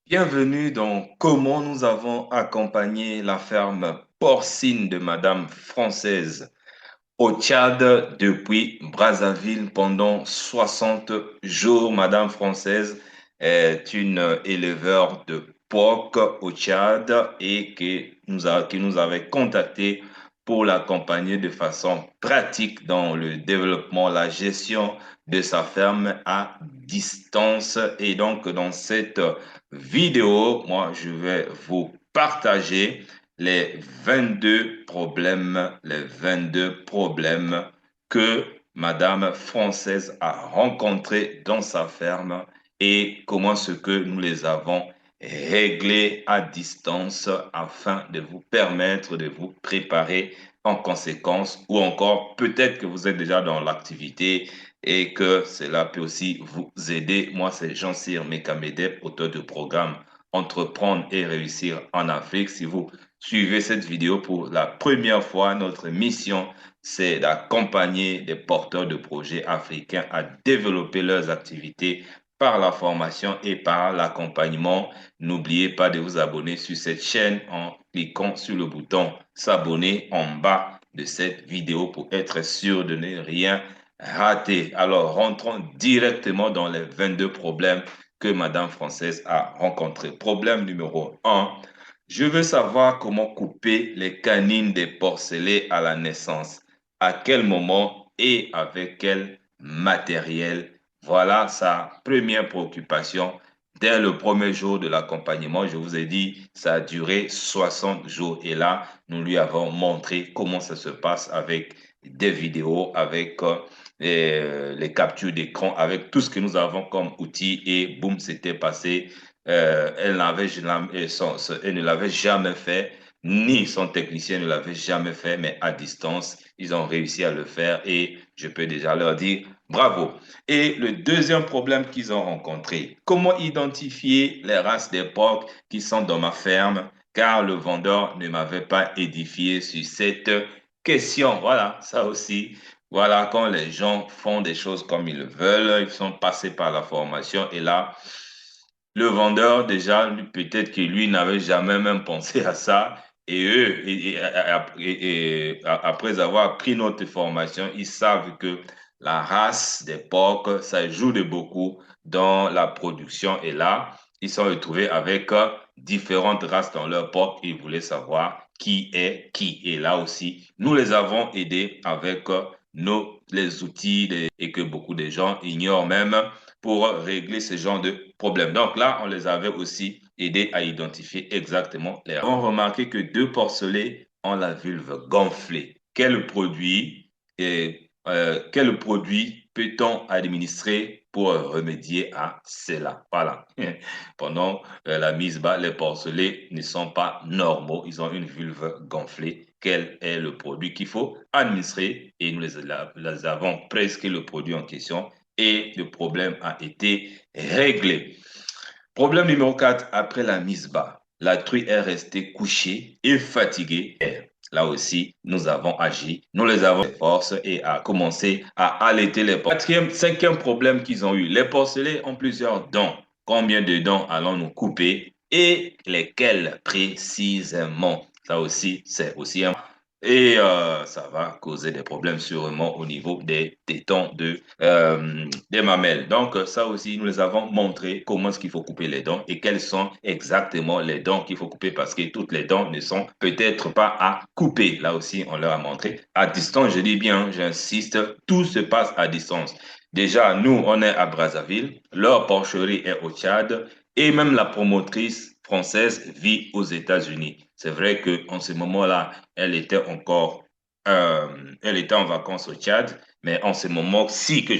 Bienvenue dans Comment nous avons accompagné la ferme porcine de Madame Française au Tchad depuis Brazzaville pendant 60 jours. Madame Française est une éleveur de porc au Tchad et qui nous avait contacté pour l'accompagner de façon pratique dans le développement, la gestion de sa ferme à distance. Et donc, dans cette vidéo, moi, je vais vous partager les 22 problèmes que Madame Française a rencontrés dans sa ferme et comment ce que nous les avons réglés à distance afin de vous permettre de vous préparer en conséquence ou encore peut-être que vous êtes déjà dans l'activité et que cela peut aussi vous aider. Moi, c'est Jean-Cyr Mekamedeb, auteur du programme Entreprendre et réussir en Afrique. Si vous suivez cette vidéo pour la première fois, notre mission, c'est d'accompagner des porteurs de projets africains à développer leurs activités par la formation et par l'accompagnement. N'oubliez pas de vous abonner sur cette chaîne en cliquant sur le bouton s'abonner en bas de cette vidéo pour être sûr de ne rien rater. Alors, rentrons directement dans les 22 problèmes que Madame Française a rencontrés. Problème numéro un, je veux savoir comment couper les canines des porcelets à la naissance. À quel moment et avec quel matériel? Voilà sa première préoccupation. Dès le premier jour de l'accompagnement, je vous ai dit, ça a duré 60 jours. Et là, nous lui avons montré comment ça se passe avec des vidéos, avec les captures d'écran, avec tout ce que nous avons comme outil. Et boum, c'était passé. Elle ne l'avait jamais fait, ni son technicien ne l'avait jamais fait, mais à distance, ils ont réussi à le faire et je peux déjà leur dire bravo. Et le deuxième problème qu'ils ont rencontré, comment identifier les races des porcs qui sont dans ma ferme, car le vendeur ne m'avait pas édifié sur cette question. Voilà, ça aussi. Voilà, quand les gens font des choses comme ils le veulent, ils sont passés par la formation et là, le vendeur, déjà, peut-être que lui n'avait jamais même pensé à ça. Et eux, après avoir pris notre formation, ils savent que la race des porcs, ça joue de beaucoup dans la production. Et là, ils sont retrouvés avec différentes races dans leur porc. Ils voulaient savoir qui est qui. Et là aussi, nous les avons aidés avec les outils et que beaucoup de gens ignorent même pour régler ce genre de problème. Donc là, on les avait aussi aidés à identifier exactement les races. On a remarqué que deux porcelets ont la vulve gonflée. Quel produit peut-on administrer pour remédier à cela? Voilà. Pendant la mise bas, les porcelets ne sont pas normaux. Ils ont une vulve gonflée. Quel est le produit qu'il faut administrer? Et nous les avons presque le produit en question et le problème a été réglé. Problème numéro 4, après la mise bas, la truie est restée couchée et fatiguée. Là aussi, nous avons agi, nous les avons force et a commencé à allaiter les porcelets. Cinquième problème qu'ils ont eu, les porcelets ont plusieurs dents. Combien de dents allons-nous couper et lesquelles précisément? Ça aussi, c'est aussi un et ça va causer des problèmes sûrement au niveau des tétons des mamelles. Donc, ça aussi, nous les avons montré comment est-ce qu'il faut couper les dents et quelles sont exactement les dents qu'il faut couper parce que toutes les dents ne sont peut-être pas à couper. Là aussi, on leur a montré. À distance, je dis bien, j'insiste, tout se passe à distance. Déjà, nous, on est à Brazzaville, leur porcherie est au Tchad et même la promotrice française vit aux États-Unis. C'est vrai qu'en ce moment-là, elle était encore, euh, elle était en vacances au Tchad, mais en ce moment-ci que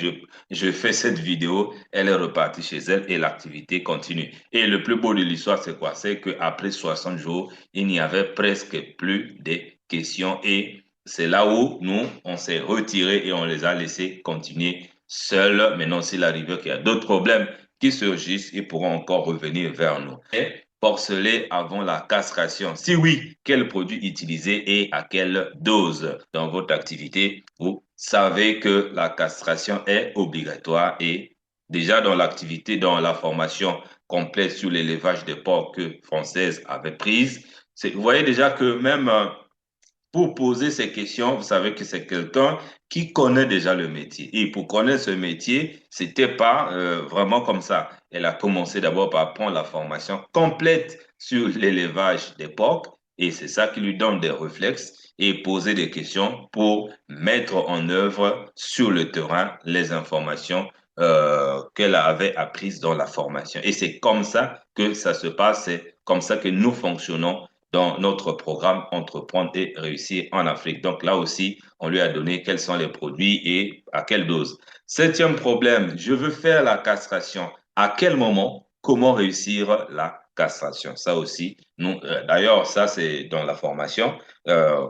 je fais cette vidéo, elle est repartie chez elle et l'activité continue. Et le plus beau de l'histoire, c'est quoi? C'est qu'après 60 jours, il n'y avait presque plus de questions et c'est là où nous, on s'est retirés et on les a laissés continuer seuls. Maintenant, s'il arrive qu'il y a d'autres problèmes qui surgissent, ils pourront encore revenir vers nous. Et porceler avant la castration? Si oui, quel produit utiliser et à quelle dose dans votre activité? Vous savez que la castration est obligatoire et déjà dans l'activité, dans la formation complète sur l'élevage des porcs que Française avait prise. Vous voyez déjà que même pour poser ces questions, vous savez que c'est quelqu'un qui connaît déjà le métier. Et pour connaître ce métier, c'était pas vraiment comme ça. Elle a commencé d'abord par prendre la formation complète sur l'élevage des porcs et c'est ça qui lui donne des réflexes et poser des questions pour mettre en œuvre sur le terrain les informations qu'elle avait apprises dans la formation. Et c'est comme ça que ça se passe, c'est comme ça que nous fonctionnons dans notre programme Entreprendre et réussir en Afrique. Donc là aussi, on lui a donné quels sont les produits et à quelle dose. Septième problème, je veux faire la castration. À quel moment? Comment réussir la castration? Ça aussi, nous, d'ailleurs, ça c'est dans la formation.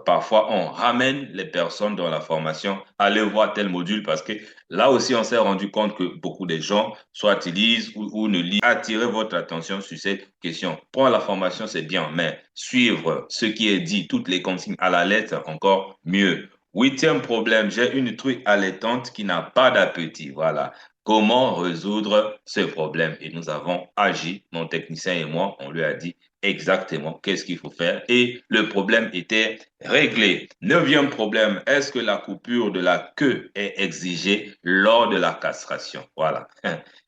Parfois, on ramène les personnes dans la formation à aller voir tel module parce que là aussi, on s'est rendu compte que beaucoup de gens soit ils lisent ou ne lisent. Attirez votre attention sur cette question. Prendre la formation, c'est bien, mais suivre ce qui est dit, toutes les consignes à la lettre, encore mieux. Huitième problème, j'ai une truie allaitante qui n'a pas d'appétit. Voilà. Comment résoudre ce problème? Et nous avons agi, mon technicien et moi, on lui a dit exactement qu'est-ce qu'il faut faire et le problème était réglé. Neuvième problème, est-ce que la coupure de la queue est exigée lors de la castration? Voilà.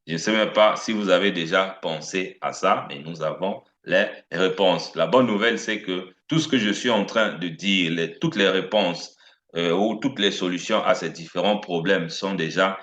Je ne sais même pas si vous avez déjà pensé à ça, mais nous avons les réponses. La bonne nouvelle, c'est que tout ce que je suis en train de dire, toutes les réponses ou toutes les solutions à ces différents problèmes sont déjà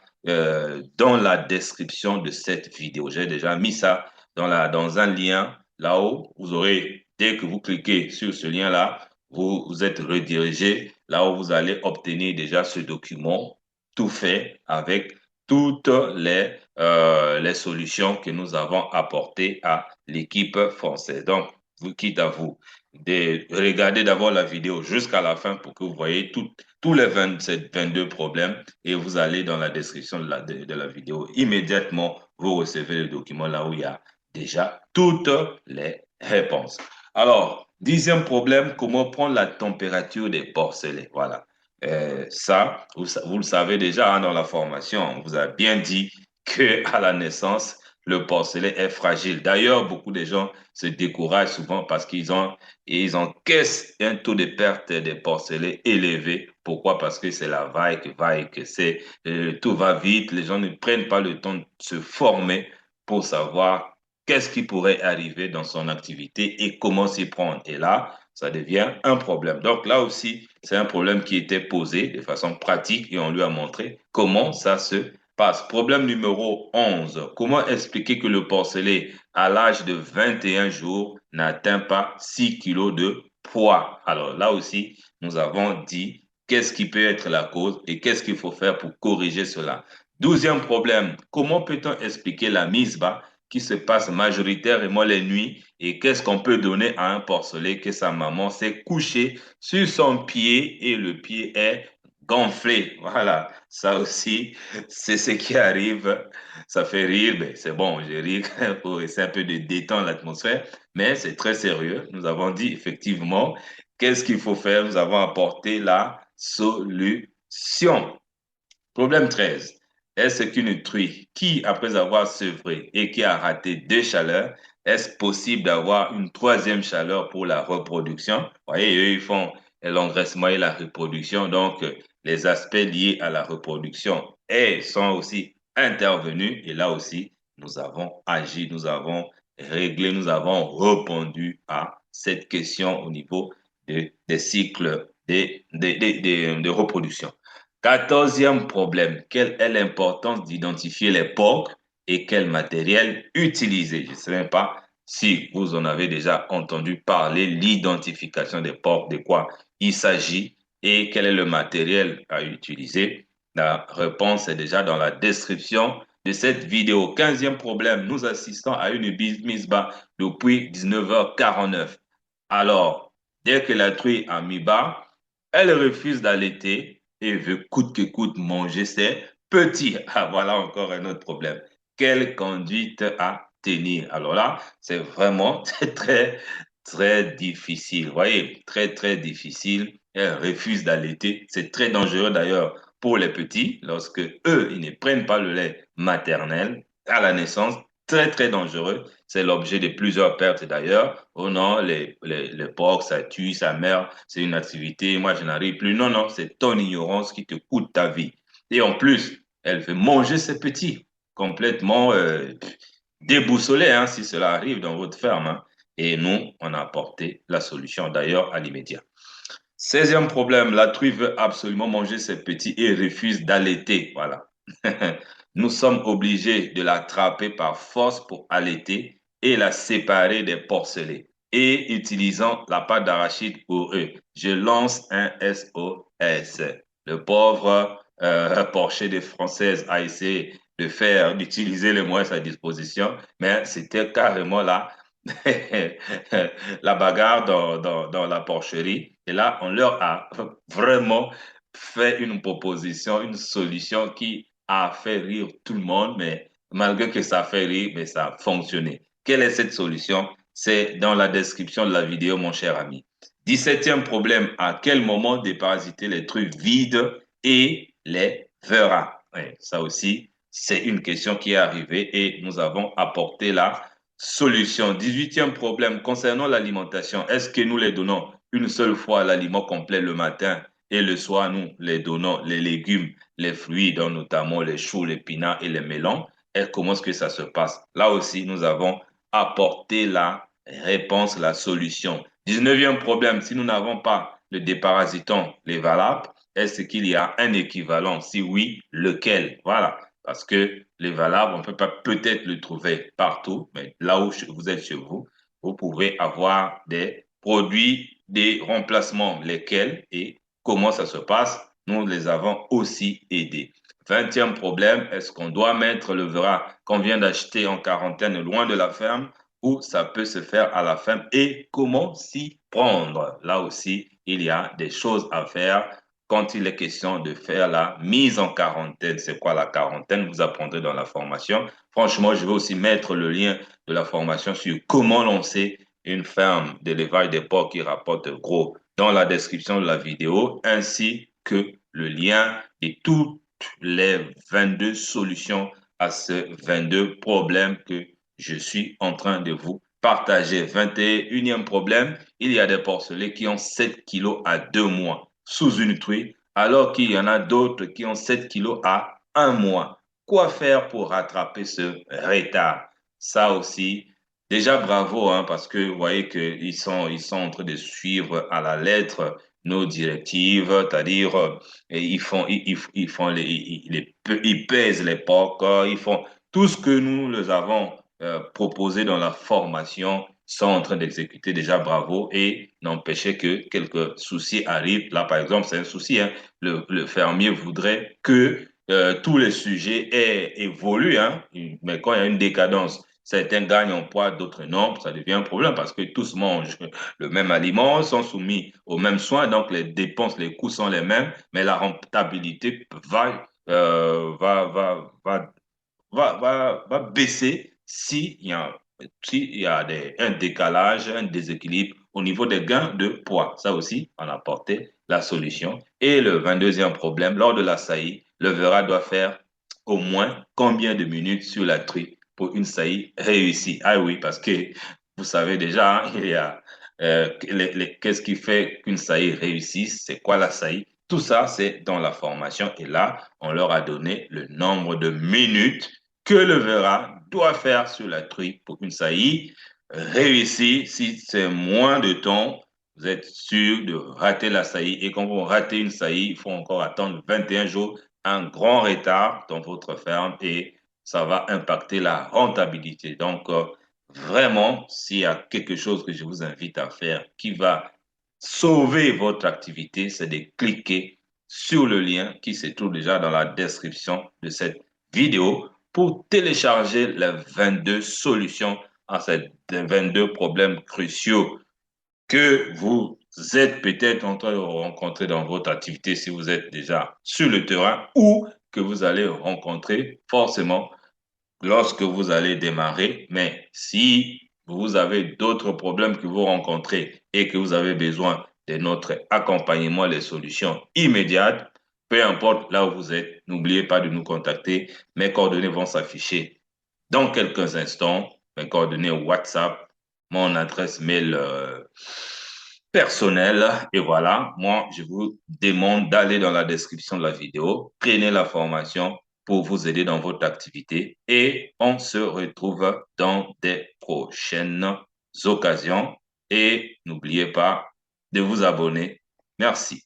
dans la description de cette vidéo. J'ai déjà mis ça dans un lien là-haut. Vous aurez, dès que vous cliquez sur ce lien-là, vous êtes redirigé là où vous allez obtenir déjà ce document tout fait avec toutes les solutions que nous avons apportées à l'équipe française. Donc, vous quitte à vous de regarder d'abord la vidéo jusqu'à la fin pour que vous voyez tous les 27, 22 problèmes et vous allez dans la description de la vidéo. Immédiatement, vous recevez le document là où il y a déjà toutes les réponses. Alors, dixième problème, comment prendre la température des porcelets? Voilà. Ça, vous le savez déjà hein, dans la formation, on vous a bien dit que à la naissance, le porcelet est fragile. D'ailleurs, beaucoup de gens se découragent souvent parce ils encaissent un taux de perte des porcelets élevé. Pourquoi? Parce que c'est la vaille, que c'est tout va vite. Les gens ne prennent pas le temps de se former pour savoir qu'est-ce qui pourrait arriver dans son activité et comment s'y prendre. Et là, ça devient un problème. Donc là aussi, c'est un problème qui était posé de façon pratique et on lui a montré comment ça se passe. Problème numéro 11. Comment expliquer que le porcelet, à l'âge de 21 jours, n'atteint pas 6 kilos de poids? Alors là aussi, nous avons dit qu'est-ce qui peut être la cause et qu'est-ce qu'il faut faire pour corriger cela. Douzième problème. Comment peut-on expliquer la mise bas qui se passe majoritairement les nuits et qu'est-ce qu'on peut donner à un porcelet que sa maman s'est couchée sur son pied et le pied est gonflé. Voilà, ça aussi, c'est ce qui arrive. Ça fait rire, mais c'est bon, je ris pour essayer un peu de détendre l'atmosphère, mais c'est très sérieux. Nous avons dit effectivement qu'est-ce qu'il faut faire. Nous avons apporté la solution. Problème 13. Est-ce qu'une truie qui, après avoir sevré et qui a raté deux chaleurs, est-ce possible d'avoir une troisième chaleur pour la reproduction? Vous voyez, eux, ils font l'engraissement et la reproduction. Donc, les aspects liés à la reproduction et sont aussi intervenus. Et là aussi, nous avons agi, nous avons réglé, nous avons répondu à cette question au niveau des cycles de reproduction. Quatorzième problème, quelle est l'importance d'identifier les porcs et quel matériel utiliser? Je ne sais même pas si vous en avez déjà entendu parler, l'identification des porcs, de quoi il s'agit et quel est le matériel à utiliser. La réponse est déjà dans la description de cette vidéo. Quinzième problème, nous assistons à une mise bas depuis 19h49. Alors, dès que la truie a mis bas, elle refuse d'allaiter et veut coûte que coûte manger ses petits. Ah, voilà encore un autre problème. Quelle conduite à tenir? Alors là, c'est vraiment très, très difficile. Vous voyez, très, très difficile. Elle refuse d'allaiter. C'est très dangereux d'ailleurs pour les petits lorsque eux, ils ne prennent pas le lait maternel à la naissance. très, très dangereux. C'est l'objet de plusieurs pertes d'ailleurs. Oh non, les porcs, ça tue, ça meurt, c'est une activité, moi je n'arrive plus. Non, non, c'est ton ignorance qui te coûte ta vie. Et en plus, elle veut manger ses petits, complètement déboussolés, hein, si cela arrive dans votre ferme. Hein. Et nous, on a apporté la solution d'ailleurs à l'immédiat. 16e problème, la truie veut absolument manger ses petits et refuse d'allaiter. Voilà. Nous sommes obligés de l'attraper par force pour allaiter et la séparer des porcelets. Et utilisant la pâte d'arachide pour eux, je lance un SOS. Le pauvre porcher des Françaises a essayé d'utiliser les moyens à sa disposition, mais c'était carrément là la bagarre dans la porcherie. Et là, on leur a vraiment fait une proposition, une solution qui a fait rire tout le monde, mais malgré que ça fait rire, mais ça a fonctionné. Quelle est cette solution? C'est dans la description de la vidéo, mon cher ami. 17e problème, à quel moment déparasiter les trucs vides et les verras? Ouais, ça aussi, c'est une question qui est arrivée et nous avons apporté la solution. 18e problème, concernant l'alimentation, est-ce que nous les donnons une seule fois l'aliment complet le matin et le soir, nous les donnons les légumes, les fruits, dont notamment les choux, les pinards et les melons? Et comment est-ce que ça se passe? Là aussi, nous avons apporté la réponse, la solution. 19e problème, si nous n'avons pas le déparasitant, les valables, est-ce qu'il y a un équivalent? Si oui, lequel? Voilà. Parce que les valables, on ne peut pas peut-être le trouver partout, mais là où vous êtes chez vous, vous pouvez avoir des produits, des remplacements, lesquels et comment ça se passe. Nous les avons aussi aidés. 20e problème, est-ce qu'on doit mettre le verra qu'on vient d'acheter en quarantaine loin de la ferme ou ça peut se faire à la ferme et comment s'y prendre? Là aussi, il y a des choses à faire quand il est question de faire la mise en quarantaine. C'est quoi la quarantaine? Vous apprendrez dans la formation. Franchement, je vais aussi mettre le lien de la formation sur comment lancer une ferme d'élevage des porcs qui rapporte gros dans la description de la vidéo, ainsi que le lien et toutes les 22 solutions à ces 22 problèmes que je suis en train de vous partager. 21e problème, il y a des porcelets qui ont 7 kilos à 2 mois sous une truie, alors qu'il y en a d'autres qui ont 7 kilos à 1 mois. Quoi faire pour rattraper ce retard? Ça aussi, déjà bravo, hein, parce que vous voyez qu'ils sont en train de suivre à la lettre nos directives, c'est-à-dire ils pèsent les porcs, ils font tout ce que nous les avons proposé dans la formation, sont en train d'exécuter. Déjà bravo, et n'empêchez que quelques soucis arrivent. Là, par exemple, c'est un souci, hein. Le fermier voudrait que tous les sujets évoluent, hein, mais quand il y a une décadence, certains gagnent en poids, d'autres non, ça devient un problème parce que tous mangent le même aliment, sont soumis aux mêmes soins, donc les dépenses, les coûts sont les mêmes, mais la rentabilité va baisser s'il y a un décalage, un déséquilibre au niveau des gains de poids. Ça aussi, on a apporté la solution. Et le 22e problème, lors de la saillie, le verra doit faire au moins combien de minutes sur la truie pour une saillie réussie? Ah oui, parce que vous savez déjà, hein, il y a qu'est-ce qui fait qu'une saillie réussisse? C'est quoi la saillie? Tout ça, c'est dans la formation. Et là, on leur a donné le nombre de minutes que le verra doit faire sur la truie pour qu'une saillie réussie. Si c'est moins de temps, vous êtes sûr de rater la saillie. Et quand vous ratez une saillie, il faut encore attendre 21 jours, un grand retard dans votre ferme et ça va impacter la rentabilité. Donc, vraiment, s'il y a quelque chose que je vous invite à faire qui va sauver votre activité, c'est de cliquer sur le lien qui se trouve déjà dans la description de cette vidéo pour télécharger les 22 solutions à ces 22 problèmes cruciaux que vous êtes peut-être en train de rencontrer dans votre activité si vous êtes déjà sur le terrain ou que vous allez rencontrer forcément lorsque vous allez démarrer. Mais si vous avez d'autres problèmes que vous rencontrez et que vous avez besoin de notre accompagnement, les solutions immédiates, peu importe là où vous êtes, n'oubliez pas de nous contacter. Mes coordonnées vont s'afficher dans quelques instants mes coordonnées WhatsApp, mon adresse mail personnelle. Et voilà, moi, je vous demande d'aller dans la description de la vidéo, prenez la formation pour vous aider dans votre activité et on se retrouve dans des prochaines occasions. Et n'oubliez pas de vous abonner. Merci.